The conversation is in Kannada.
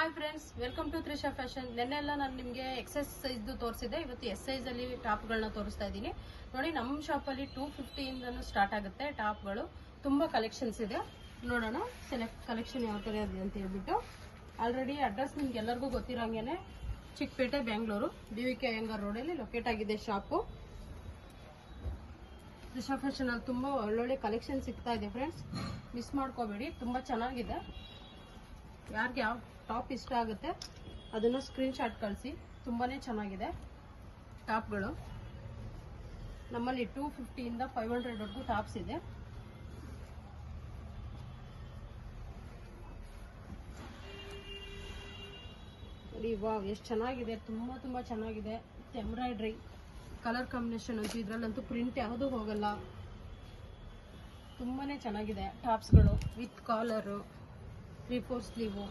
Hi friends, welcome to Trisha fashion. ನೆನ್ನೆಲ್ಲ ನಾನು ನಿಮಗೆ ಎಕ್ಸೆಸ್ ಸೈಜ್ದು ತೋರಿಸಿದೆ. ಇವತ್ತು ಎಸ್ ಸೈಜಲ್ಲಿ ಟಾಪ್ಗಳನ್ನ ತೋರಿಸ್ತಾ ಇದ್ದೀನಿ. ನೋಡಿ, ನಮ್ಮ ಶಾಪಲ್ಲಿ 250 ಇಂದನೂ ಸ್ಟಾರ್ಟ್ ಆಗುತ್ತೆ ಟಾಪ್ಗಳು. ತುಂಬ ಕಲೆಕ್ಷನ್ಸ್ ಇದೆ. ನೋಡೋಣ ಕಲೆಕ್ಷನ್ ಯಾವ ಥರ ಇದೆ ಅಂತ ಹೇಳ್ಬಿಟ್ಟು. ಆಲ್ರೆಡಿ ಅಡ್ರೆಸ್ ನಿಮ್ಗೆ ಎಲ್ಲರಿಗೂ ಗೊತ್ತಿರೋಂಗೆ ಚಿಕ್ಕಪೇಟೆ, ಬೆಂಗಳೂರು, BVK ಅಯ್ಯಂಗಾರ್ ರೋಡಲ್ಲಿ ಲೊಕೇಟ್ ಆಗಿದೆ ಶಾಪು. ತ್ರಿಷಾ ಫ್ಯಾಷನಲ್ಲಿ ತುಂಬ ಒಳ್ಳೊಳ್ಳೆ ಕಲೆಕ್ಷನ್ ಸಿಗ್ತಾ ಇದೆ ಫ್ರೆಂಡ್ಸ್. ಮಿಸ್ ಮಾಡ್ಕೋಬೇಡಿ, ತುಂಬ ಚೆನ್ನಾಗಿದೆ. ಯಾರಿಗೆ ಯಾವ ಟಾಪ್ ಇಷ್ಟ ಆಗುತ್ತೆ ಅದನ್ನು ಸ್ಕ್ರೀನ್ ಶಾಟ್ ಕಳಿಸಿ. ತುಂಬಾನೇ ಚೆನ್ನಾಗಿದೆ ಟಾಪ್ಗಳು. ನಮ್ಮಲ್ಲಿ 250 ಇಂದ 500 ವರೆಗೂ ಟಾಪ್ಸ್ ಇದೆ. ನೋಡಿ, ವಾವ್, ಎಷ್ಟು ಚೆನ್ನಾಗಿದೆ. ತುಂಬ ಚೆನ್ನಾಗಿದೆ. ಎಂಬ್ರಾಯ್ಡ್ರಿ ಕಲರ್ ಕಾಂಬಿನೇಷನ್ ಅಂತೂ ಇದರಲ್ಲಂತೂ ಪ್ರಿಂಟ್ ಯಾವುದೂ ಹೋಗಲ್ಲ. ತುಂಬಾನೇ ಚೆನ್ನಾಗಿದೆ ಟಾಪ್ಸ್ಗಳು. With collar, 3/4 sleeve.